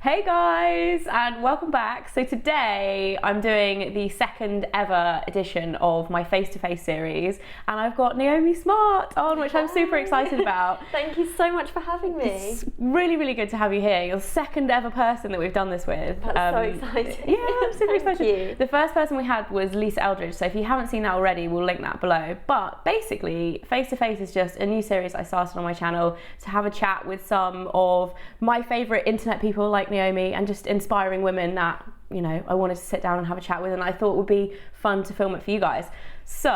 Hey guys, and welcome back. So today I'm doing the second ever edition of my face-to-face series, and I've got Niomi Smart on, which I'm super excited about. Thank you so much for having me. It's really, really good to have you here. You're the second ever person that we've done this with. That's so exciting. Yeah, I'm super excited. Thank you. The first person we had was Lisa Eldridge, so if you haven't seen that already, we'll link that below. But basically, face-to-face is just a new series I started on my channel to have a chat with some of my favourite internet people like Niomi, and just inspiring women that, you know, I wanted to sit down and have a chat with, and I thought it would be fun to film it for you guys. So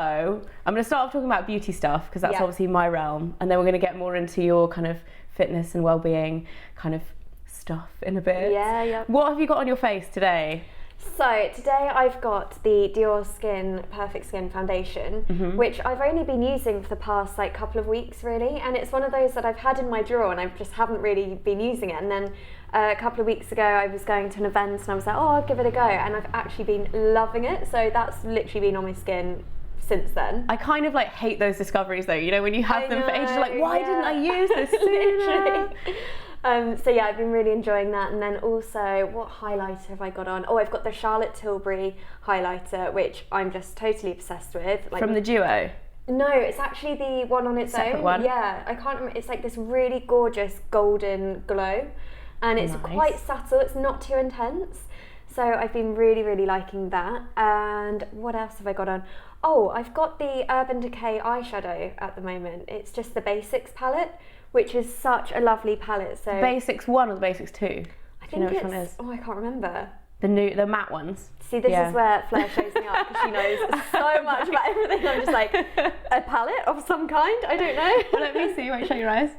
I'm going to start off talking about beauty stuff, because that's obviously my realm, and then we're going to get more into your kind of fitness and well-being kind of stuff in a bit. Yeah. What have you got on your face today? So today I've got the Dior Skin Perfect Skin Foundation, which I've only been using for the past couple of weeks really, and it's one of those that I've had in my drawer and I just haven't really been using it. And then a couple of weeks ago I was going to an event and I was like, oh, I'll give it a go, and I've actually been loving it. So that's literally been on my skin since then. I kind of hate those discoveries though, you know, when you have them for ages, you're like, why didn't I use this sooner? Literally. So yeah, I've been really enjoying that. And then also, what highlighter have I got on? Oh, I've got the Charlotte Tilbury highlighter, which I'm just totally obsessed with. From the duo? No, it's actually the one on its Separate own. One? Yeah, I can't remember. It's like this really gorgeous golden glow, and it's quite subtle. It's not too intense. So I've been really, really liking that. And what else have I got on? Oh, I've got the Urban Decay eyeshadow at the moment. It's just the Basics palette, which is such a lovely palette. So Basics 1 or the Basics 2? I think you know which one it is? Oh, I can't remember. The matte ones. See, this is where Fleur shows me up, because she knows so much about everything. I'm just like, a palette of some kind? I don't know. Well, let me see. Wait, show your eyes.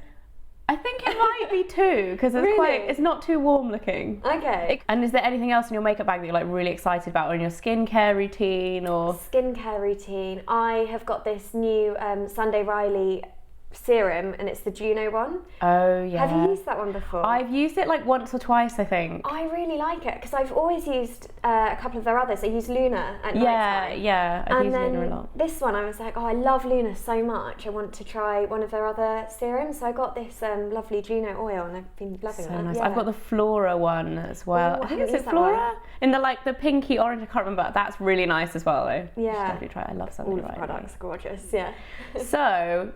I think it might be 2, because it's Really? it's not too warm looking. Okay. And is there anything else in your makeup bag that you're really excited about, or in your skincare routine, or? Skincare routine. I have got this new Sunday Riley serum, and it's the Juno one. Oh yeah. Have you used that one before? I've used it once or twice, I think. I really like it, because I've always used a couple of their others. I use Luna at night time. Yeah, I've used then Luna a lot. This one I was like, oh, I love Luna so much, I want to try one of their other serums. So I got this lovely Juno oil, and I've been loving So it. nice. Yeah. I've got the Flora one as well. Oh, I think haven't it's used that Flora one. in the pinky orange. I can't remember. That's really nice as well though. Yeah. Definitely try it. I love something All the right. products are gorgeous. Yeah. So,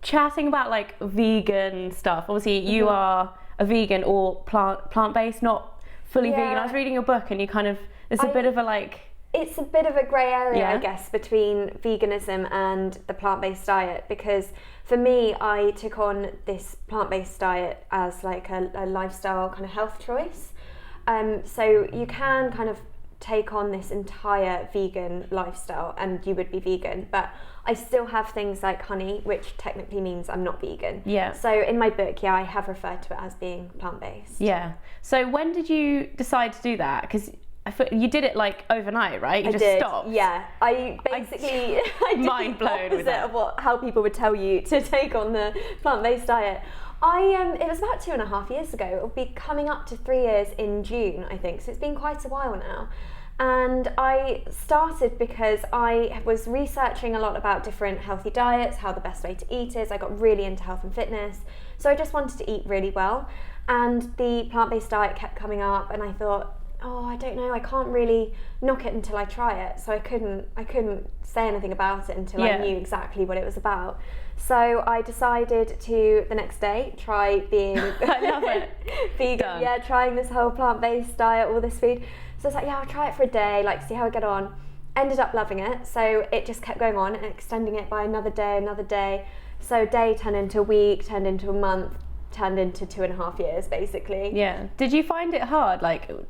chatting about vegan stuff. Obviously, you are a vegan or plant-based, not fully vegan. I was reading your book, and you kind of it's a bit of a It's a bit of a grey area, Yeah. I guess, between veganism and the plant-based diet, because for me, I took on this plant-based diet as a lifestyle kind of health choice. So you can kind of take on this entire vegan lifestyle and you would be vegan, but I still have things like honey, which technically means I'm not vegan. Yeah. So in my book, I have referred to it as being plant-based. Yeah. So when did you decide to do that? Because you did it overnight, right? You just stopped. Yeah, I basically I did mind blown the with opposite that. of how people would tell you to take on the plant-based diet. It was about 2.5 years ago. It'll be coming up to 3 years in June, I think. So it's been quite a while now. And I started because I was researching a lot about different healthy diets, how the best way to eat is. I got really into health and fitness. So I just wanted to eat really well. And the plant-based diet kept coming up, and I thought, oh, I don't know, I can't really knock it until I try it. So I couldn't say anything about it until I knew exactly what it was about. So I decided to, the next day, try being I love it. vegan. Done. Yeah, trying this whole plant-based diet, all this food. So I was like, yeah, I'll try it for a day, see how I get on. Ended up loving it. So it just kept going on and extending it by another day. So a day turned into a week, turned into a month, turned into 2.5 years, basically. Yeah. Did you find it hard,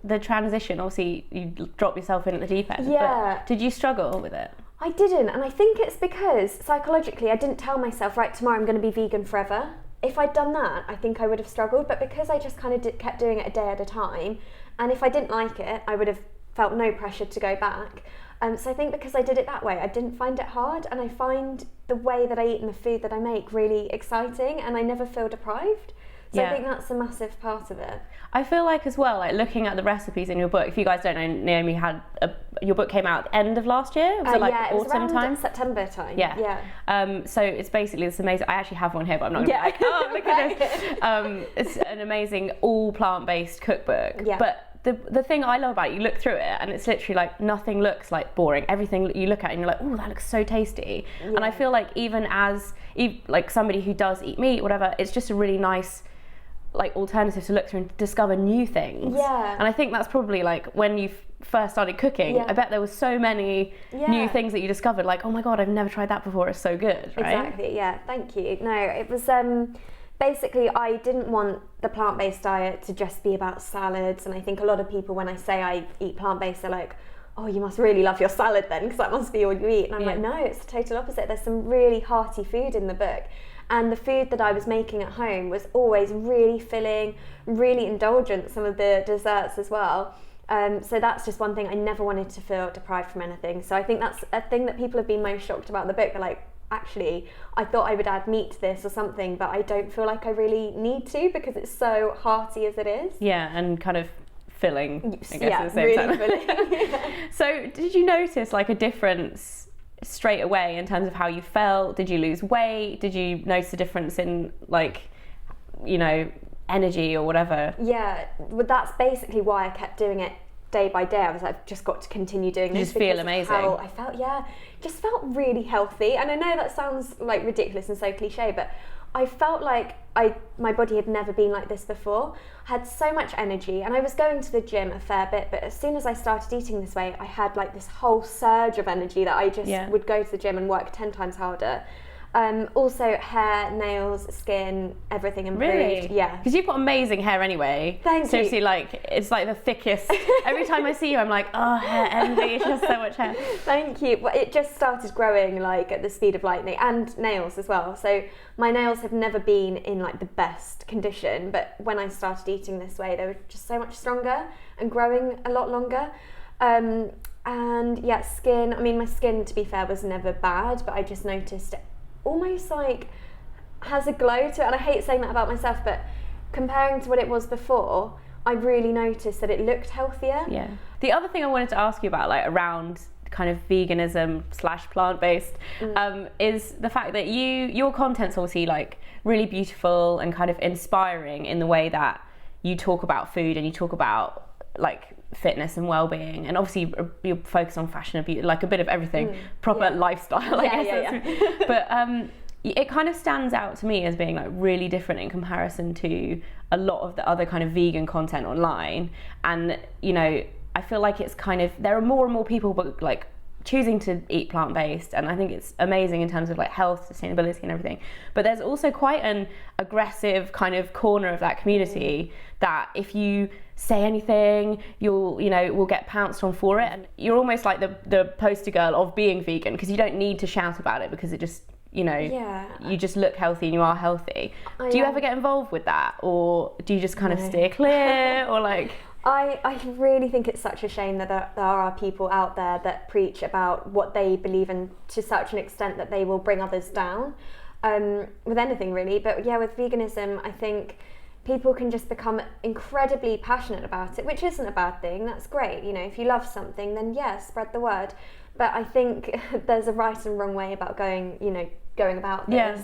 the transition? Obviously, you dropped yourself in at the deep end. Yeah. But did you struggle with it? I didn't, and I think it's because psychologically I didn't tell myself, right, tomorrow I'm going to be vegan forever. If I'd done that, I think I would have struggled, but because I just kind of kept doing it a day at a time, and if I didn't like it, I would have felt no pressure to go back. So I think because I did it that way, I didn't find it hard, and I find the way that I eat and the food that I make really exciting, and I never feel deprived. So I think that's a massive part of it. I feel like as well, like looking at the recipes in your book, if you guys don't know, Niomi your book came out at the end of last year? Was it like it was autumn around time? September time. Yeah. So it's basically this amazing, I actually have one here, but I'm not going to be like, oh, look at this. It's an amazing all plant-based cookbook. Yeah. But the thing I love about it, you look through it and it's literally like nothing looks like boring. Everything you look at and you're like, oh, that looks so tasty. Yeah. And I feel like even as like somebody who does eat meat, whatever, it's just a really nice like alternative to look through and discover new things. Yeah. And I think that's probably like when you first started cooking, I bet there was so many new things that you discovered, like, oh my god, I've never tried that before, it's so good, right? Exactly, yeah, thank you. No, it was basically, I didn't want the plant-based diet to just be about salads, and I think a lot of people, when I say I eat plant-based, they're like, oh, you must really love your salad then, because that must be all you eat. And I'm like, no, it's the total opposite. There's some really hearty food in the book. And the food that I was making at home was always really filling, really indulgent, some of the desserts as well. So that's just one thing, I never wanted to feel deprived from anything. So I think that's a thing that people have been most shocked about the book. They're like, actually, I thought I would add meat to this or something, but I don't feel like I really need to because it's so hearty as it is. Yeah, and kind of filling, I guess, at the same really time. filling. So did you notice like a difference straight away in terms of how you felt? Did you lose weight? Did you notice a difference in like, you know, energy or whatever? Yeah, well, that's basically why I kept doing it day by day. I was like, I've just got to continue doing this. You just feel amazing. How I felt, just felt really healthy. And I know that sounds like ridiculous and so cliche, but I felt like my body had never been like this before. I had so much energy, and I was going to the gym a fair bit, but as soon as I started eating this way, I had like this whole surge of energy that I just would go to the gym and work 10 times harder. Also hair, nails, skin, everything improved. Really? Yeah. Because you've got amazing hair anyway. Thank you. Seriously, like, it's like the thickest. Every time I see you, I'm like, oh, hair envy, she has so much hair. Thank you. Well, it just started growing like at the speed of lightning, and nails as well. So my nails have never been in like the best condition, but when I started eating this way, they were just so much stronger and growing a lot longer. And yeah, skin, I mean, my skin, to be fair, was never bad, but I just noticed it almost like has a glow to it, and I hate saying that about myself, but comparing to what it was before, I really noticed that it looked healthier. Yeah. The other thing I wanted to ask you about, like around kind of veganism / plant-based, is the fact that your content's obviously like really beautiful and kind of inspiring in the way that you talk about food and you talk about like fitness and well-being, and obviously you focus on fashion and beauty, like a bit of everything, proper lifestyle, I guess. But it kind of stands out to me as being like really different in comparison to a lot of the other kind of vegan content online. And you know, I feel like it's kind of, there are more and more people but like choosing to eat plant-based, and I think it's amazing in terms of like health, sustainability and everything. But there's also quite an aggressive kind of corner of that community that if you say anything, we'll get pounced on for it, and you're almost like the poster girl of being vegan, because you don't need to shout about it, because it just, you just look healthy and you are healthy. Do you ever get involved with that, or do you just kind of steer clear, or like? I really think it's such a shame that there are people out there that preach about what they believe in to such an extent that they will bring others down, with anything really. But yeah, with veganism, I think people can just become incredibly passionate about it, which isn't a bad thing. That's great. You know, if you love something, then spread the word. But I think there's a right and wrong way about going about this.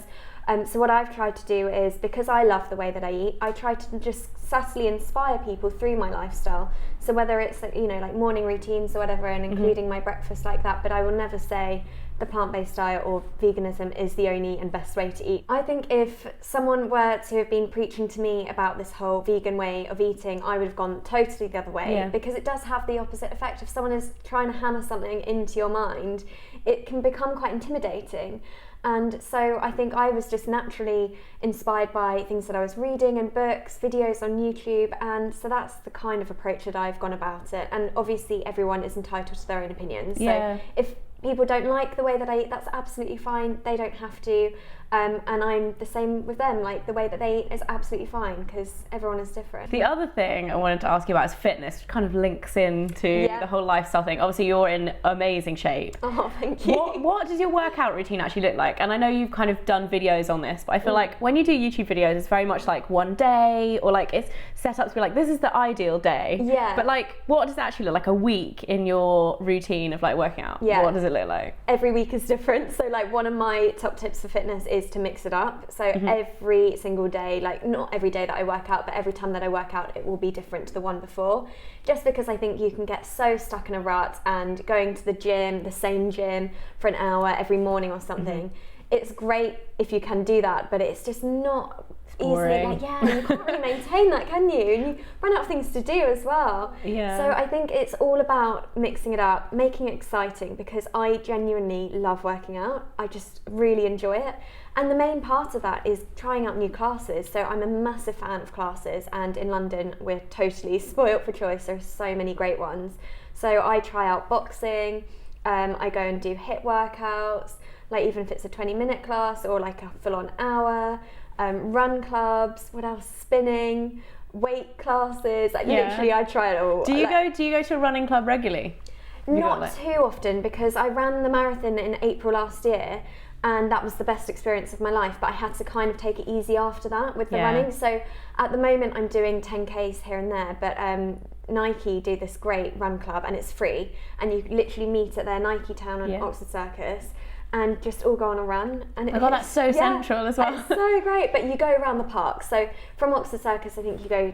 So what I've tried to do is, because I love the way that I eat, I try to just subtly inspire people through my lifestyle. So whether it's like morning routines or whatever, and including my breakfast like that, but I will never say the plant-based diet or veganism is the only and best way to eat. I think if someone were to have been preaching to me about this whole vegan way of eating, I would have gone totally the other way, because it does have the opposite effect. If someone is trying to hammer something into your mind, it can become quite intimidating. And so I think I was just naturally inspired by things that I was reading and books, videos on YouTube, and so that's the kind of approach that I've gone about it. And obviously everyone is entitled to their own opinions. So if people don't like the way that I eat, that's absolutely fine. They don't have to. And I'm the same with them. Like the way that they eat is absolutely fine because everyone is different. The other thing I wanted to ask you about is fitness, which kind of links into the whole lifestyle thing. Obviously, you're in amazing shape. Oh, thank you. What does your workout routine actually look like? And I know you've kind of done videos on this, but I feel like when you do YouTube videos, it's very much like one day, or like it's set up to be like, this is the ideal day. Yeah. But like, what does it actually look like a week in your routine of like working out? Yeah. What does it look like? Every week is different. So like one of my top tips for fitness is to mix it up. So every single day, like not every day that I work out, but every time that I work out, it will be different to the one before. Just because I think you can get so stuck in a rut and going to the gym, the same gym for an hour every morning or something. It's great if you can do that, but it's just not easily, like, you can't really maintain that, can you? And you run out of things to do as well. Yeah. So I think it's all about mixing it up, making it exciting, because I genuinely love working out. I just really enjoy it. And the main part of that is trying out new classes. So I'm a massive fan of classes, and in London we're totally spoilt for choice. There's so many great ones. So I try out boxing, I go and do HIIT workouts, like even if it's a 20-minute class or like a full-on hour, run clubs, what else, spinning, weight classes, like literally I try it all. Do you go to a running club regularly? Not too often, because I ran the marathon in April last year, and that was the best experience of my life, but I had to kind of take it easy after that with the running. So at the moment I'm doing 10Ks here and there, but Nike do this great run club and it's free, and you literally meet at their Nike Town on Oxford Circus and just all go on a run. And that's so central as well. It's so great, but you go around the park. So from Oxford Circus, I think you go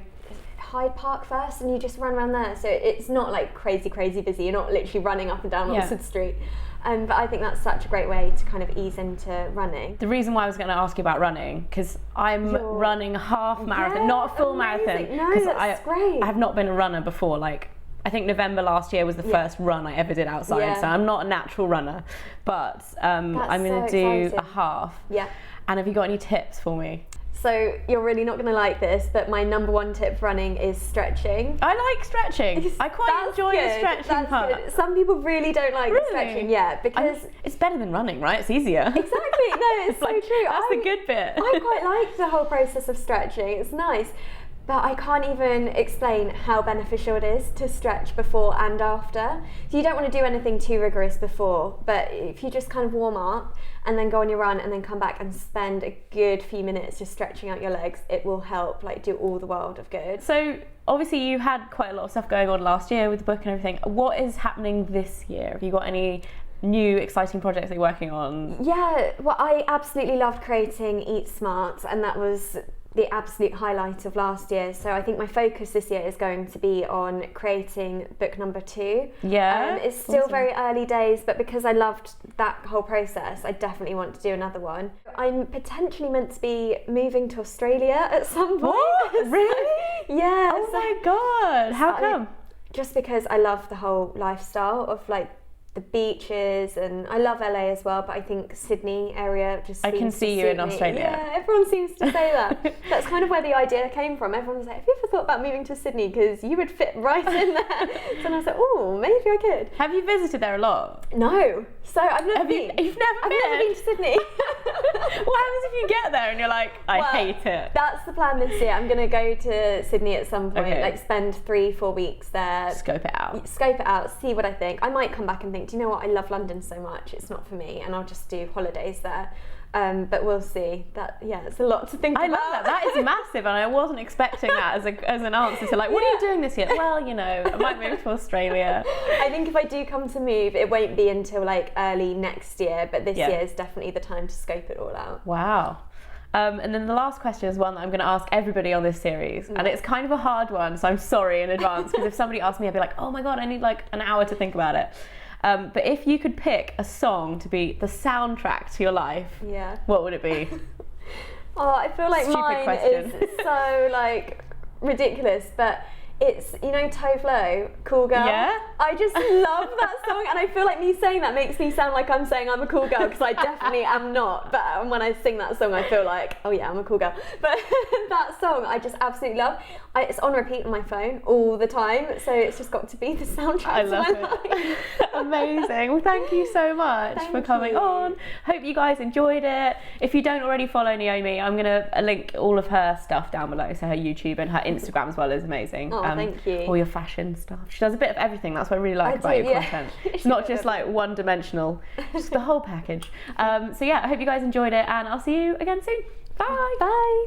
Hyde Park first and you just run around there. So it's not like crazy busy. You're not literally running up and down Oxford Street. But I think that's such a great way to kind of ease into running. The reason why I was going to ask you about running, because I'm running a half marathon, not a full marathon. No, that's great. I have not been a runner before. Like, I think November last year was the first run I ever did outside, so I'm not a natural runner. But I'm going to do a half. Yeah. And have you got any tips for me? So you're really not going to like this, but my number one tip for running is stretching. I like stretching. I quite enjoy the stretching part. Good. Some people really don't like the stretching, because it's better than running, right? It's easier. Exactly. No, it's so true. That's the good bit. I quite like the whole process of stretching. It's nice. But I can't even explain how beneficial it is to stretch before and after. So you don't want to do anything too rigorous before, but if you just kind of warm up and then go on your run and then come back and spend a good few minutes just stretching out your legs, it will help like do all the world of good. So obviously you had quite a lot of stuff going on last year with the book and everything. What is happening this year? Have you got any new exciting projects that you're working on? Yeah, well, I absolutely loved creating Eat Smart, and that was the absolute highlight of last year. So I think my focus this year is going to be on creating book number 2. Yeah. It's still very early days, but because I loved that whole process, I definitely want to do another one. I'm potentially meant to be moving to Australia at some point. What? Really? Yeah. Oh my God. How come? Just because I love the whole lifestyle of like the beaches, and I love LA as well, but I think Sydney area just I can see you in Australia. Yeah, everyone seems to say that. That's kind of where the idea came from. Everyone was like, have you ever thought about moving to Sydney? Because you would fit right in there. So I was like, oh, maybe I could. Have you visited there a lot? No. So I've never been. You've never been? I've never been to Sydney. What happens if you get there and you're like, I hate it? That's the plan this year. I'm going to go to Sydney at some point, like spend 3-4 weeks there. Scope it out, see what I think. I might come back and think, do you know what, I love London so much, it's not for me, and I'll just do holidays there. But we'll see. It's a lot to think about. I love that. That is massive, and I wasn't expecting that as an answer to like, what are you doing this year? Well, you know, I might move to Australia. I think if I do come to move, it won't be until like early next year, but this year is definitely the time to scope it all out. Wow. And then the last question is one that I'm going to ask everybody on this series, and it's kind of a hard one, so I'm sorry in advance, because if somebody asked me, I'd be like, oh my God, I need like an hour to think about it. But if you could pick a song to be the soundtrack to your life, what would it be? I feel like mine is so like ridiculous, but it's, you know, Fleur, Cool Girl. Yeah. I just love that song, and I feel like me saying that makes me sound like I'm saying I'm a cool girl, because I definitely am not. But when I sing that song, I feel like, oh yeah, I'm a cool girl. But that song I just absolutely love. It's on repeat on my phone all the time, so it's just got to be the soundtrack to my life. Amazing. Well, thank you so much for coming on. Hope you guys enjoyed it. If you don't already follow Niomi, I'm going to link all of her stuff down below. So her YouTube and her Instagram as well is amazing. Oh, thank you. All your fashion stuff. She does a bit of everything. That's what I really like about your content. It's not just like one dimensional, just the whole package. So yeah, I hope you guys enjoyed it and I'll see you again soon. Bye. Bye.